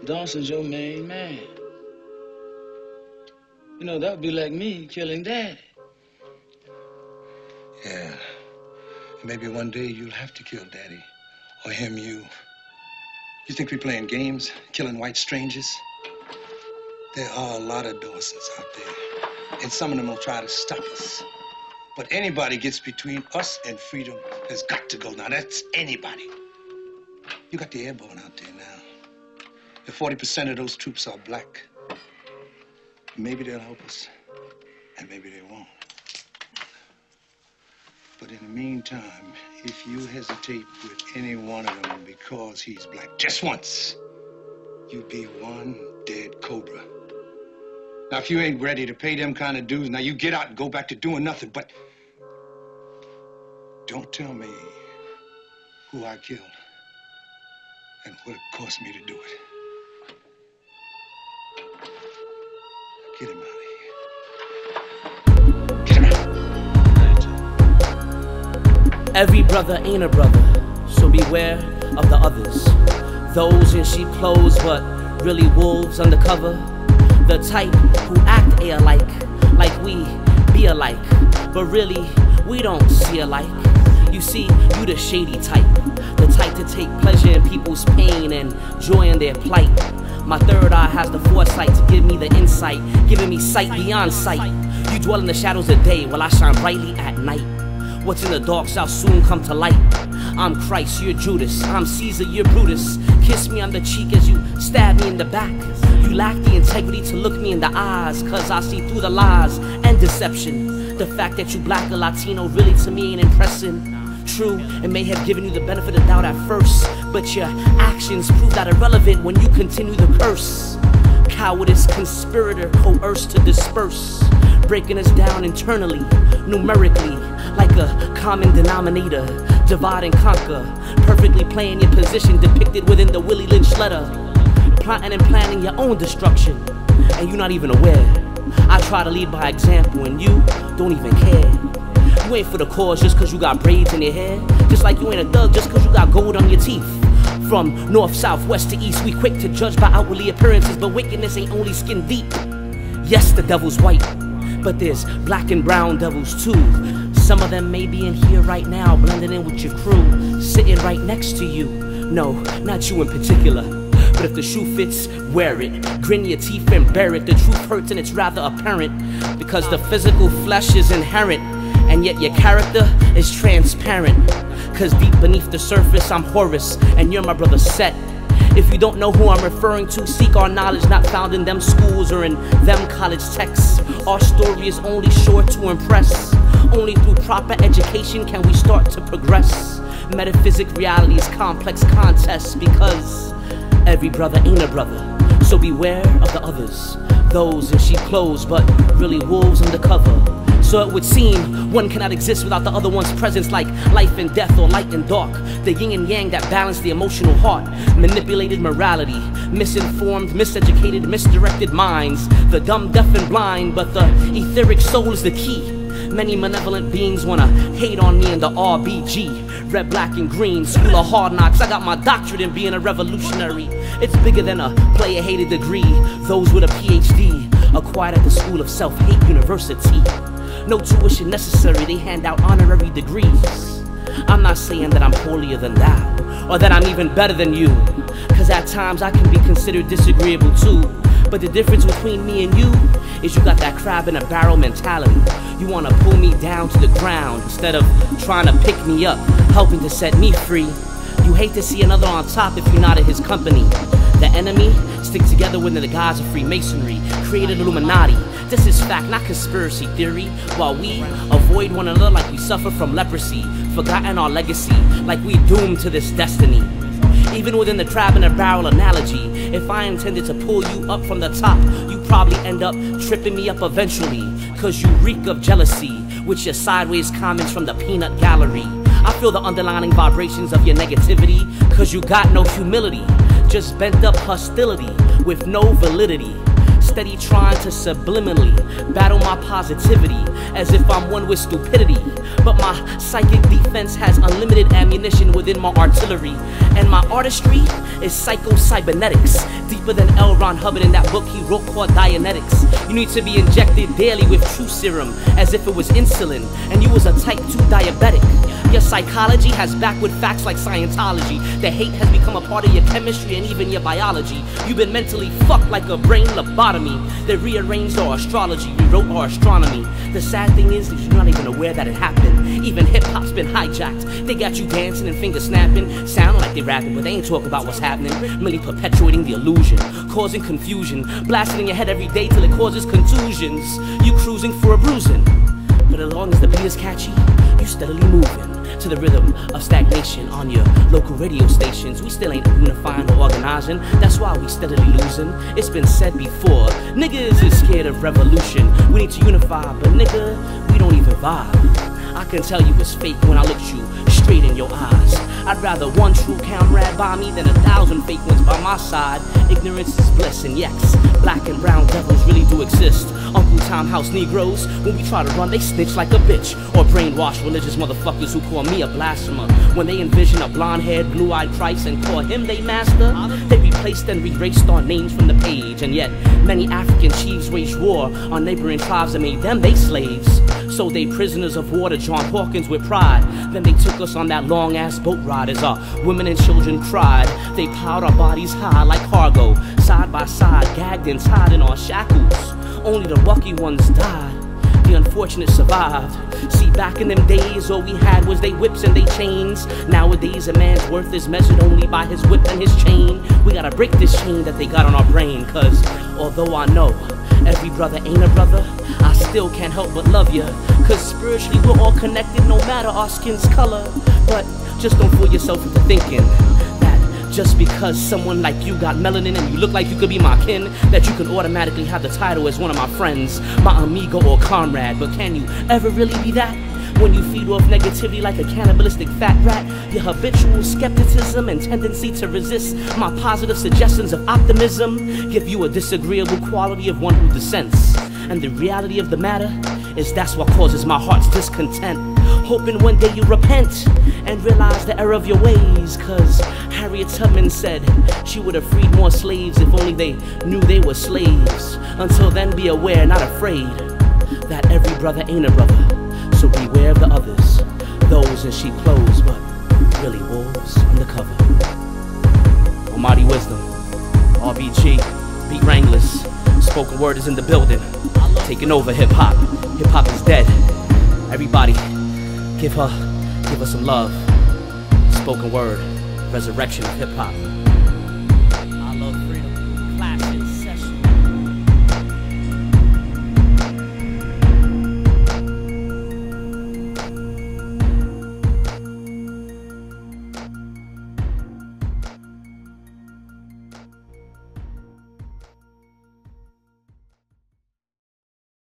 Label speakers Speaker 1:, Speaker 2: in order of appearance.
Speaker 1: Dawson's your main man. You know, that would be like me killing Daddy.
Speaker 2: Yeah. Maybe one day you'll have to kill Daddy. Or him, you. You think we're playing games, killing white strangers? There are a lot of Dawsons out there, and some of them will try to stop us. But anybody gets between us and freedom has got to go. Now, that's anybody. You got the airborne out there now. If 40% of those troops are black, maybe they'll help us, and maybe they won't. But in the meantime, if you hesitate with any one of them because he's black just once, you'll be one dead cobra. Now, if you ain't ready to pay them kind of dues, now you get out and go back to doing nothing, but don't tell me who I killed and what it cost me to do it. Get him out of here. Get him out.
Speaker 3: Every brother ain't a brother, so beware of the others. Those in sheep clothes, but really wolves undercover. The type who act alike, like we be alike, but really we don't see alike. You see, you the shady type, the type to take pleasure in people's pain and joy in their plight. My third eye has the foresight to give me the insight, giving me sight beyond sight. You dwell in the shadows of day while I shine brightly at night. What's in the dark shall soon come to light. I'm Christ, you're Judas. I'm Caesar, you're Brutus. Kiss me on the cheek as you stab me in the back. You lack the integrity to look me in the eyes, cause I see through the lies and deception. The fact that you black or Latino really to me ain't impressing. True, it may have given you the benefit of doubt at first, but your actions prove that irrelevant when you continue the curse. Cowardice, conspirator, coerced to disperse, breaking us down internally, numerically, like a common denominator. Divide and conquer, perfectly playing your position depicted within the Willie Lynch letter. Plotting and planning your own destruction, and you're not even aware. I try to lead by example, and you don't even care. You ain't for the cause just cause you got braids in your hair, just like you ain't a thug just cause you got gold on your teeth. From north, south, west to east, we quick to judge by outwardly appearances, but wickedness ain't only skin deep. Yes, the devil's white, but there's black and brown devils too. Some of them may be in here right now, blending in with your crew, sitting right next to you. No, not you in particular, but if the shoe fits, wear it. Grin your teeth and bear it. The truth hurts and it's rather apparent, because the physical flesh is inherent, and yet your character is transparent. Cause deep beneath the surface I'm Horus, and you're my brother Set. If you don't know who I'm referring to, seek our knowledge not found in them schools or in them college texts. Our story is only sure to impress. Only through proper education can we start to progress. Metaphysic reality's complex contests, because every brother ain't a brother, so beware of the others. Those in sheep clothes, but really wolves undercover. So it would seem one cannot exist without the other one's presence, like life and death or light and dark. The yin and yang that balance the emotional heart. Manipulated morality, misinformed, miseducated, misdirected minds. The dumb, deaf and blind, but the etheric soul is the key. Many malevolent beings wanna hate on me in the RBG. Red, black, and green, school of hard knocks. I got my doctorate in being a revolutionary. It's bigger than a player-hated degree. Those with a PhD, acquired at the School of Self-Hate University. No tuition necessary, they hand out honorary degrees. I'm not saying that I'm holier than thou, or that I'm even better than you, cause at times I can be considered disagreeable too. But the difference between me and you is you got that crab in a barrel mentality. You wanna pull me down to the ground instead of trying to pick me up, helping to set me free. You hate to see another on top if you're not in his company. The enemy stick together within the guise of Freemasonry, created Illuminati. This is fact, not conspiracy theory. While we avoid one another like we suffer from leprosy, forgotten our legacy, like we doomed to this destiny. Even within the crab in a barrel analogy, if I intended to pull you up from the top, you probably end up tripping me up eventually, cause you reek of jealousy with your sideways comments from the peanut gallery. I feel the underlying vibrations of your negativity, cause you got no humility, just bent up hostility with no validity. steady trying to subliminally battle my positivity as if I'm one with stupidity. But my psychic defense has unlimited ammunition within my artillery, and my artistry is psycho-cybernetics, deeper than L. Ron Hubbard in that book he wrote called Dianetics. You need to be injected daily with true serum as if it was insulin and you was a type 2 diabetic. Your psychology has backward facts like Scientology. The hate has become a part of your chemistry and even your biology. You've been mentally fucked like a brain lobotomy. They rearranged our astrology, rewrote our astronomy. The sad thing is that you're not even aware that it happened. Even hip-hop's been hijacked. They got you dancing and finger snapping, sounding like they rapping, but they ain't talking about what's happening. Merely perpetuating the illusion, causing confusion, blasting in your head every day till it causes contusions. You cruising for a bruising, but as long as the beat is catchy, you steadily moving to the rhythm of stagnation on your local radio stations. We still ain't unifying or organizing, that's why we steadily losing. It's been said before, niggas is scared of revolution. We need to unify, but nigga, we don't even vibe. I can tell you it's fake when I look you straight in your eyes. I'd rather one true comrade by me than 1,000 fake ones by my side. Ignorance is bliss, and yes, black and brown devils really do exist. Uncle Tom House Negroes, when we try to run, they snitch like a bitch. Or brainwash religious motherfuckers who call me a blasphemer. When they envision a blonde-haired, blue-eyed Christ and call him they master, they replaced and erased our names from the page. And yet, many African chiefs waged war on neighboring tribes and made them they slaves. So they prisoners of war to John Hawkins with pride. Then they took us on that long-ass boat ride as our women and children cried. They piled our bodies high like cargo, side by side, gagged and tied in our shackles. Only the lucky ones died, the unfortunate survived. See, back in them days, all we had was they whips and they chains. Nowadays, a man's worth is measured only by his whip and his chain. We gotta break this chain that they got on our brain, cause although I know every brother ain't a brother, I still can't help but love ya. Cause spiritually we're all connected no matter our skin's color. But just don't fool yourself into thinking that just because someone like you got melanin and you look like you could be my kin, that you can automatically have the title as one of my friends, my amigo or comrade. But can you ever really be that? When you feed off negativity like a cannibalistic fat rat, your habitual skepticism and tendency to resist my positive suggestions of optimism give you a disagreeable quality of one who dissents. And the reality of the matter is that's what causes my heart's discontent. Hoping one day you repent and realize the error of your ways. Cause Harriet Tubman said she would have freed more slaves if only they knew they were slaves. Until then, be aware, not afraid, that every brother ain't a brother. So beware of the others, those in sheep clothes, but really wolves undercover. AlmightyWizdem, RBG, Beat Wranglers, spoken word is in the building, taking over hip hop. Hip hop is dead. Everybody, give her some love. Spoken word, resurrection of hip hop.